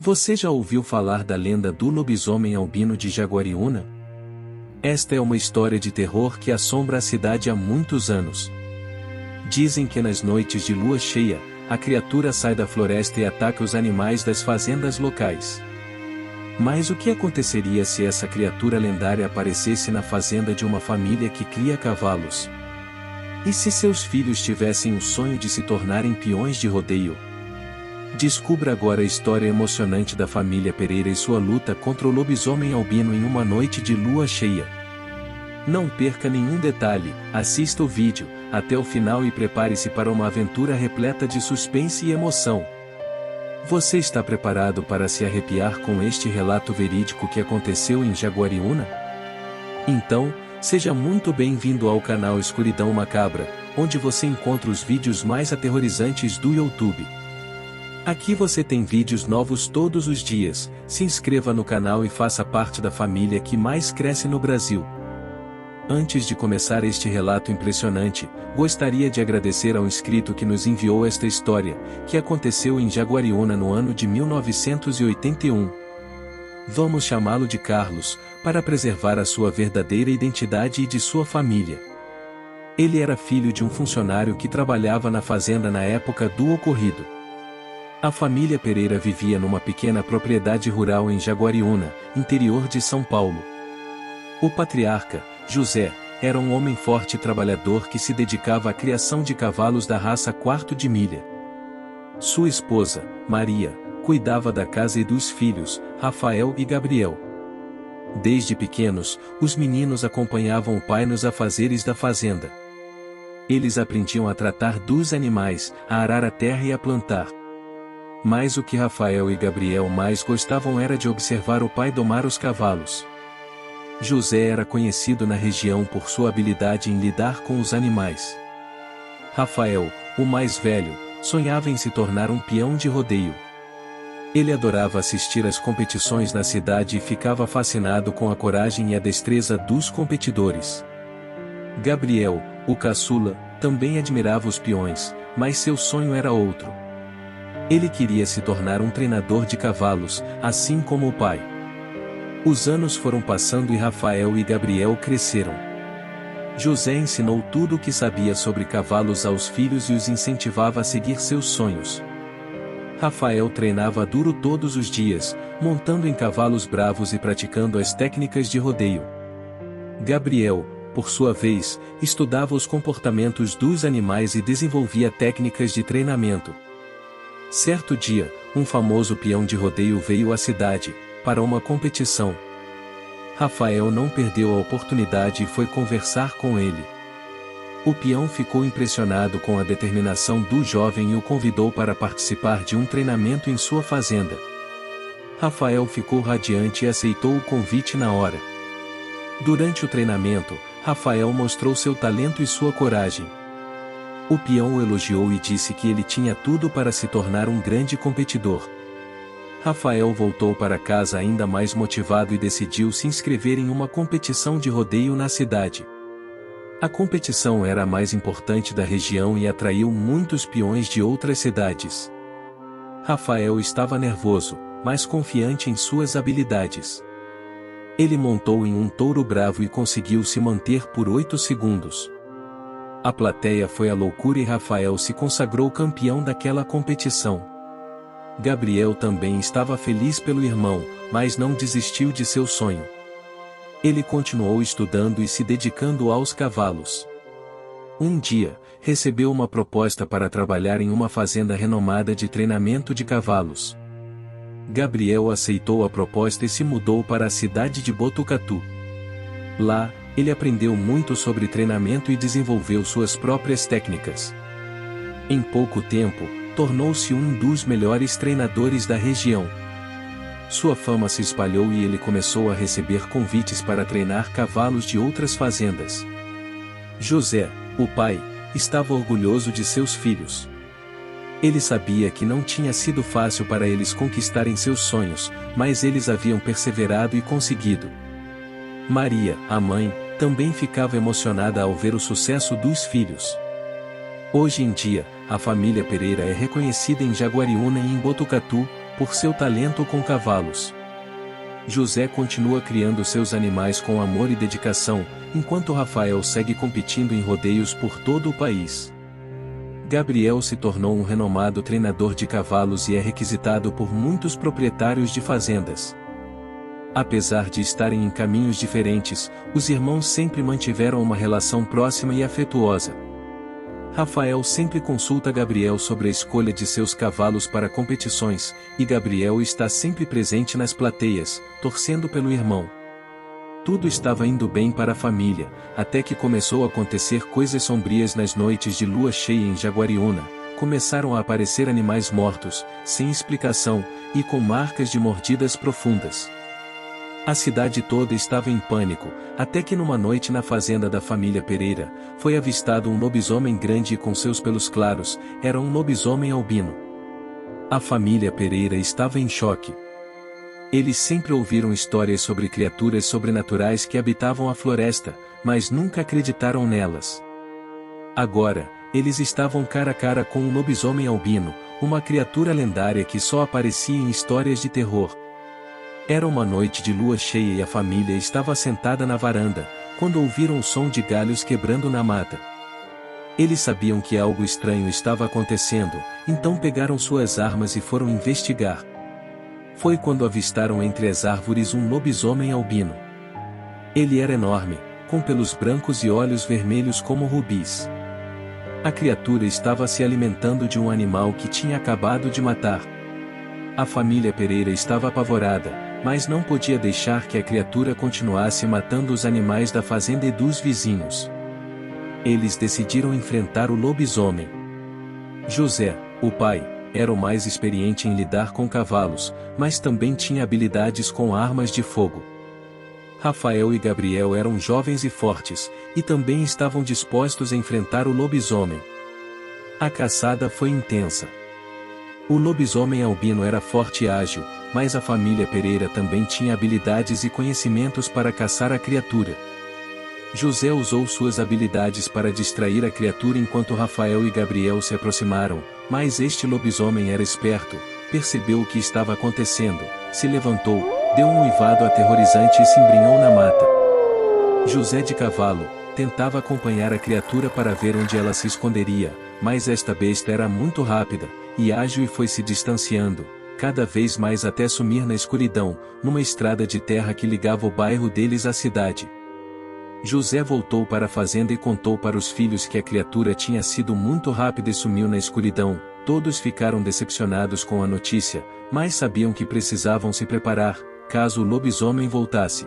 Você já ouviu falar da lenda do lobisomem albino de Jaguariúna? Esta é uma história de terror que assombra a cidade há muitos anos. Dizem que nas noites de lua cheia, a criatura sai da floresta e ataca os animais das fazendas locais. Mas o que aconteceria se essa criatura lendária aparecesse na fazenda de uma família que cria cavalos? E se seus filhos tivessem o sonho de se tornarem peões de rodeio? Descubra agora a história emocionante da família Pereira e sua luta contra o lobisomem albino em uma noite de lua cheia. Não perca nenhum detalhe, assista o vídeo até o final e prepare-se para uma aventura repleta de suspense e emoção. Você está preparado para se arrepiar com este relato verídico que aconteceu em Jaguariúna? Então, seja muito bem-vindo ao canal Escuridão Macabra, onde você encontra os vídeos mais aterrorizantes do YouTube. Aqui você tem vídeos novos todos os dias. Se inscreva no canal e faça parte da família que mais cresce no Brasil. Antes de começar este relato impressionante, gostaria de agradecer ao inscrito que nos enviou esta história, que aconteceu em Jaguariúna no ano de 1981. Vamos chamá-lo de Carlos, para preservar a sua verdadeira identidade e de sua família. Ele era filho de um funcionário que trabalhava na fazenda na época do ocorrido. A família Pereira vivia numa pequena propriedade rural em Jaguariúna, interior de São Paulo. O patriarca, José, era um homem forte e trabalhador que se dedicava à criação de cavalos da raça quarto de milha. Sua esposa, Maria, cuidava da casa e dos filhos, Rafael e Gabriel. Desde pequenos, os meninos acompanhavam o pai nos afazeres da fazenda. Eles aprendiam a tratar dos animais, a arar a terra e a plantar. Mas o que Rafael e Gabriel mais gostavam era de observar o pai domar os cavalos. José era conhecido na região por sua habilidade em lidar com os animais. Rafael, o mais velho, sonhava em se tornar um peão de rodeio. Ele adorava assistir às competições na cidade e ficava fascinado com a coragem e a destreza dos competidores. Gabriel, o caçula, também admirava os peões, mas seu sonho era outro. Ele queria se tornar um treinador de cavalos, assim como o pai. Os anos foram passando e Rafael e Gabriel cresceram. José ensinou tudo o que sabia sobre cavalos aos filhos e os incentivava a seguir seus sonhos. Rafael treinava duro todos os dias, montando em cavalos bravos e praticando as técnicas de rodeio. Gabriel, por sua vez, estudava os comportamentos dos animais e desenvolvia técnicas de treinamento. Certo dia, um famoso peão de rodeio veio à cidade, para uma competição. Rafael não perdeu a oportunidade e foi conversar com ele. O peão ficou impressionado com a determinação do jovem e o convidou para participar de um treinamento em sua fazenda. Rafael ficou radiante e aceitou o convite na hora. Durante o treinamento, Rafael mostrou seu talento e sua coragem. O peão o elogiou e disse que ele tinha tudo para se tornar um grande competidor. Rafael voltou para casa ainda mais motivado e decidiu se inscrever em uma competição de rodeio na cidade. A competição era a mais importante da região e atraiu muitos peões de outras cidades. Rafael estava nervoso, mas confiante em suas habilidades. Ele montou em um touro bravo e conseguiu se manter por 8 segundos. A plateia foi à loucura e Rafael se consagrou campeão daquela competição. Gabriel também estava feliz pelo irmão, mas não desistiu de seu sonho. Ele continuou estudando e se dedicando aos cavalos. Um dia, recebeu uma proposta para trabalhar em uma fazenda renomada de treinamento de cavalos. Gabriel aceitou a proposta e se mudou para a cidade de Botucatu. Lá, ele aprendeu muito sobre treinamento e desenvolveu suas próprias técnicas. Em pouco tempo, tornou-se um dos melhores treinadores da região. Sua fama se espalhou e ele começou a receber convites para treinar cavalos de outras fazendas. José, o pai, estava orgulhoso de seus filhos. Ele sabia que não tinha sido fácil para eles conquistarem seus sonhos, mas eles haviam perseverado e conseguido. Maria, a mãe, também ficava emocionada ao ver o sucesso dos filhos. Hoje em dia, a família Pereira é reconhecida em Jaguariúna e em Botucatu, por seu talento com cavalos. José continua criando seus animais com amor e dedicação, enquanto Rafael segue competindo em rodeios por todo o país. Gabriel se tornou um renomado treinador de cavalos e é requisitado por muitos proprietários de fazendas. Apesar de estarem em caminhos diferentes, os irmãos sempre mantiveram uma relação próxima e afetuosa. Rafael sempre consulta Gabriel sobre a escolha de seus cavalos para competições, e Gabriel está sempre presente nas plateias, torcendo pelo irmão. Tudo estava indo bem para a família, até que começou a acontecer coisas sombrias nas noites de lua cheia em Jaguariúna. Começaram a aparecer animais mortos, sem explicação, e com marcas de mordidas profundas. A cidade toda estava em pânico, até que numa noite na fazenda da família Pereira, foi avistado um lobisomem grande e com seus pelos claros. Era um lobisomem albino. A família Pereira estava em choque. Eles sempre ouviram histórias sobre criaturas sobrenaturais que habitavam a floresta, mas nunca acreditaram nelas. Agora, eles estavam cara a cara com um lobisomem albino, uma criatura lendária que só aparecia em histórias de terror. Era uma noite de lua cheia e a família estava sentada na varanda, quando ouviram o som de galhos quebrando na mata. Eles sabiam que algo estranho estava acontecendo, então pegaram suas armas e foram investigar. Foi quando avistaram entre as árvores um lobisomem albino. Ele era enorme, com pelos brancos e olhos vermelhos como rubis. A criatura estava se alimentando de um animal que tinha acabado de matar. A família Pereira estava apavorada, mas não podia deixar que a criatura continuasse matando os animais da fazenda e dos vizinhos. Eles decidiram enfrentar o lobisomem. José, o pai, era o mais experiente em lidar com cavalos, mas também tinha habilidades com armas de fogo. Rafael e Gabriel eram jovens e fortes, e também estavam dispostos a enfrentar o lobisomem. A caçada foi intensa. O lobisomem albino era forte e ágil, mas a família Pereira também tinha habilidades e conhecimentos para caçar a criatura. José usou suas habilidades para distrair a criatura enquanto Rafael e Gabriel se aproximaram, mas este lobisomem era esperto, percebeu o que estava acontecendo, se levantou, deu um uivado aterrorizante e se embrenhou na mata. José de cavalo tentava acompanhar a criatura para ver onde ela se esconderia, mas esta besta era muito rápida e ágil e foi se distanciando, cada vez mais até sumir na escuridão, numa estrada de terra que ligava o bairro deles à cidade. José voltou para a fazenda e contou para os filhos que a criatura tinha sido muito rápida e sumiu na escuridão. Todos ficaram decepcionados com a notícia, mas sabiam que precisavam se preparar, caso o lobisomem voltasse.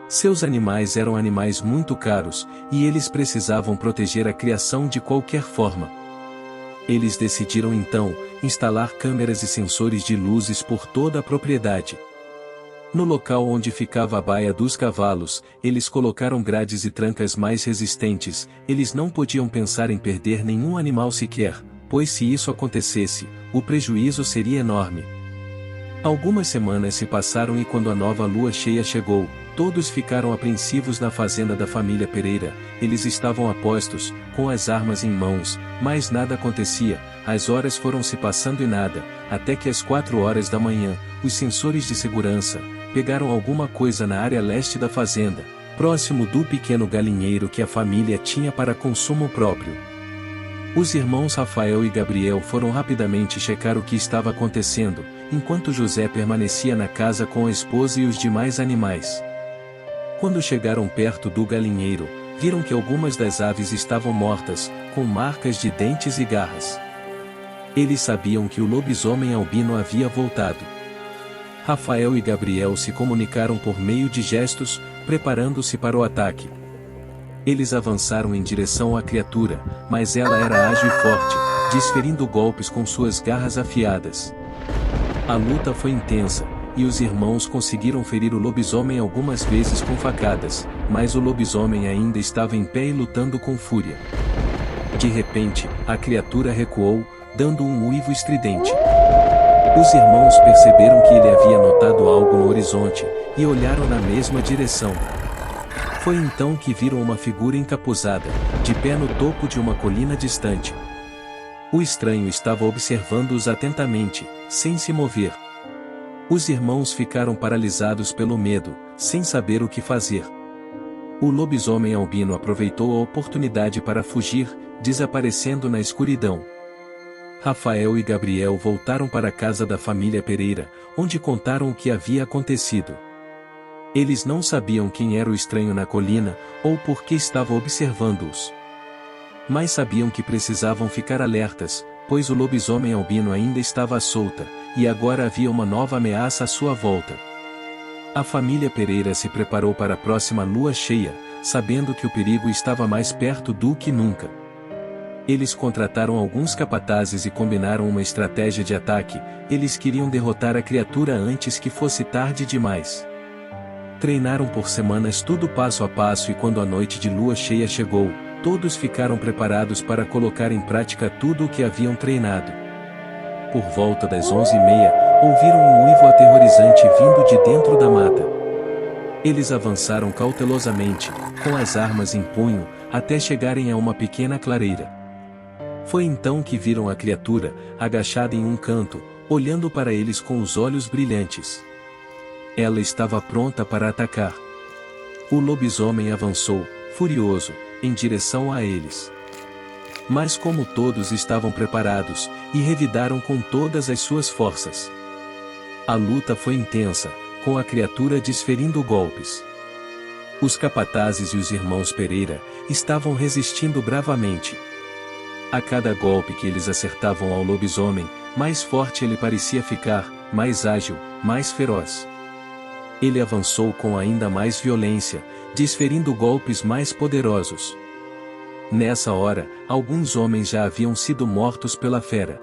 Seus animais eram animais muito caros, e eles precisavam proteger a criação de qualquer forma. Eles decidiram então instalar câmeras e sensores de luzes por toda a propriedade. No local onde ficava a baia dos cavalos, eles colocaram grades e trancas mais resistentes. Eles não podiam pensar em perder nenhum animal sequer, pois se isso acontecesse, o prejuízo seria enorme. Algumas semanas se passaram e quando a nova lua cheia chegou, todos ficaram apreensivos na fazenda da família Pereira. Eles estavam apostos, com as armas em mãos, mas nada acontecia. As horas foram se passando e nada, até que às 4 horas da manhã, os sensores de segurança pegaram alguma coisa na área leste da fazenda, próximo do pequeno galinheiro que a família tinha para consumo próprio. Os irmãos Rafael e Gabriel foram rapidamente checar o que estava acontecendo, enquanto José permanecia na casa com a esposa e os demais animais. Quando chegaram perto do galinheiro, viram que algumas das aves estavam mortas, com marcas de dentes e garras. Eles sabiam que o lobisomem albino havia voltado. Rafael e Gabriel se comunicaram por meio de gestos, preparando-se para o ataque. Eles avançaram em direção à criatura, mas ela era ágil e forte, desferindo golpes com suas garras afiadas. A luta foi intensa, e os irmãos conseguiram ferir o lobisomem algumas vezes com facadas, mas o lobisomem ainda estava em pé e lutando com fúria. De repente, a criatura recuou, dando um uivo estridente. Os irmãos perceberam que ele havia notado algo no horizonte, e olharam na mesma direção. Foi então que viram uma figura encapuzada, de pé no topo de uma colina distante. O estranho estava observando-os atentamente, sem se mover. Os irmãos ficaram paralisados pelo medo, sem saber o que fazer. O lobisomem albino aproveitou a oportunidade para fugir, desaparecendo na escuridão. Rafael e Gabriel voltaram para a casa da família Pereira, onde contaram o que havia acontecido. Eles não sabiam quem era o estranho na colina, ou por que estava observando-os. Mas sabiam que precisavam ficar alertas, pois o lobisomem albino ainda estava à solta, e agora havia uma nova ameaça à sua volta. A família Pereira se preparou para a próxima lua cheia, sabendo que o perigo estava mais perto do que nunca. Eles contrataram alguns capatazes e combinaram uma estratégia de ataque. Eles queriam derrotar a criatura antes que fosse tarde demais. Treinaram por semanas tudo passo a passo e quando a noite de lua cheia chegou, todos ficaram preparados para colocar em prática tudo o que haviam treinado. Por volta das 11h30, ouviram um uivo aterrorizante vindo de dentro da mata. Eles avançaram cautelosamente, com as armas em punho, até chegarem a uma pequena clareira. Foi então que viram a criatura, agachada em um canto, olhando para eles com os olhos brilhantes. Ela estava pronta para atacar. O lobisomem avançou, furioso, em direção a eles. Mas como todos estavam preparados, e revidaram com todas as suas forças. A luta foi intensa, com a criatura desferindo golpes. Os capatazes e os irmãos Pereira estavam resistindo bravamente. A cada golpe que eles acertavam ao lobisomem, mais forte ele parecia ficar, mais ágil, mais feroz. Ele avançou com ainda mais violência, desferindo golpes mais poderosos. Nessa hora, alguns homens já haviam sido mortos pela fera.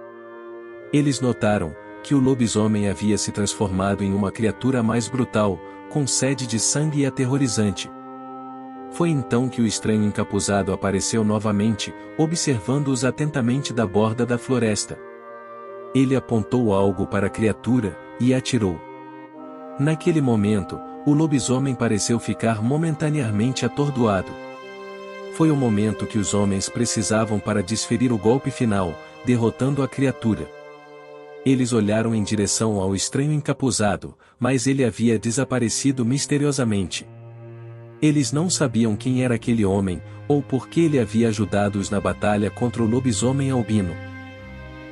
Eles notaram que o lobisomem havia se transformado em uma criatura mais brutal, com sede de sangue e aterrorizante. Foi então que o estranho encapuzado apareceu novamente, observando-os atentamente da borda da floresta. Ele apontou algo para a criatura, e atirou. Naquele momento, o lobisomem pareceu ficar momentaneamente atordoado. Foi o momento que os homens precisavam para desferir o golpe final, derrotando a criatura. Eles olharam em direção ao estranho encapuzado, mas ele havia desaparecido misteriosamente. Eles não sabiam quem era aquele homem, ou por que ele havia ajudado-os na batalha contra o lobisomem albino.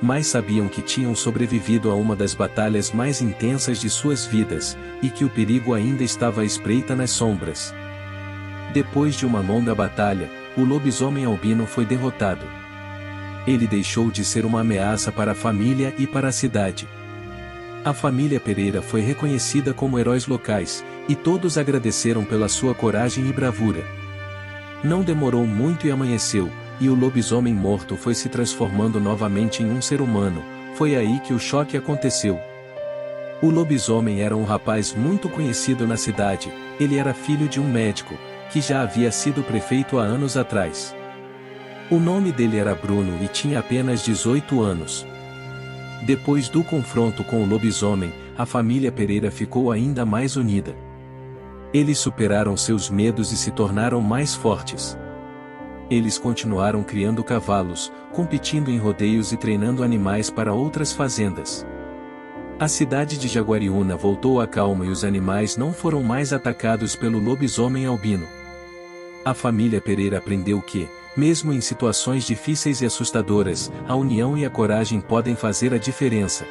Mas sabiam que tinham sobrevivido a uma das batalhas mais intensas de suas vidas, e que o perigo ainda estava à espreita nas sombras. Depois de uma longa batalha, o lobisomem albino foi derrotado. Ele deixou de ser uma ameaça para a família e para a cidade. A família Pereira foi reconhecida como heróis locais, e todos agradeceram pela sua coragem e bravura. Não demorou muito e amanheceu, e o lobisomem morto foi se transformando novamente em um ser humano. Foi aí que o choque aconteceu. O lobisomem era um rapaz muito conhecido na cidade. Ele era filho de um médico, que já havia sido prefeito há anos atrás. O nome dele era Bruno e tinha apenas 18 anos. Depois do confronto com o lobisomem, a família Pereira ficou ainda mais unida. Eles superaram seus medos e se tornaram mais fortes. Eles continuaram criando cavalos, competindo em rodeios e treinando animais para outras fazendas. A cidade de Jaguariúna voltou à calma e os animais não foram mais atacados pelo lobisomem albino. A família Pereira aprendeu que, mesmo em situações difíceis e assustadoras, a união e a coragem podem fazer a diferença.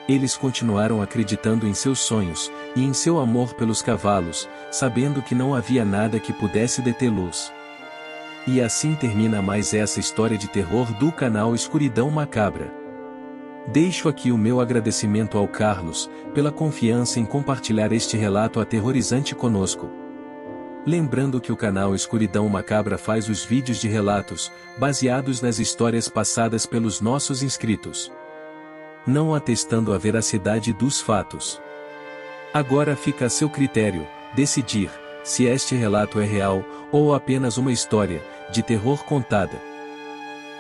Eles continuaram acreditando em seus sonhos, e em seu amor pelos cavalos, sabendo que não havia nada que pudesse detê-los. E assim termina mais essa história de terror do canal Escuridão Macabra. Deixo aqui o meu agradecimento ao Carlos, pela confiança em compartilhar este relato aterrorizante conosco. Lembrando que o canal Escuridão Macabra faz os vídeos de relatos, baseados nas histórias passadas pelos nossos inscritos, não atestando a veracidade dos fatos. Agora fica a seu critério, decidir, se este relato é real, ou apenas uma história, de terror contada.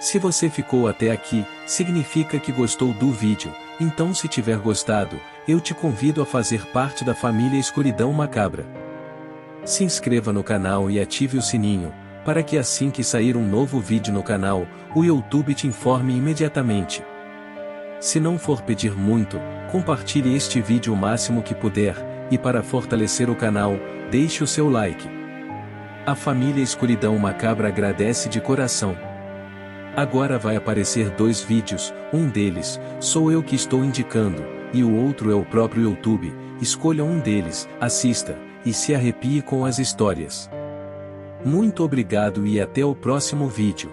Se você ficou até aqui, significa que gostou do vídeo, então se tiver gostado, eu te convido a fazer parte da família Escuridão Macabra. Se inscreva no canal e ative o sininho, para que assim que sair um novo vídeo no canal, o YouTube te informe imediatamente. Se não for pedir muito, compartilhe este vídeo o máximo que puder, e para fortalecer o canal, deixe o seu like. A família Escuridão Macabra agradece de coração. Agora vai aparecer 2 vídeos, um deles, sou eu que estou indicando, e o outro é o próprio YouTube. Escolha um deles, assista, e se arrepie com as histórias. Muito obrigado e até o próximo vídeo.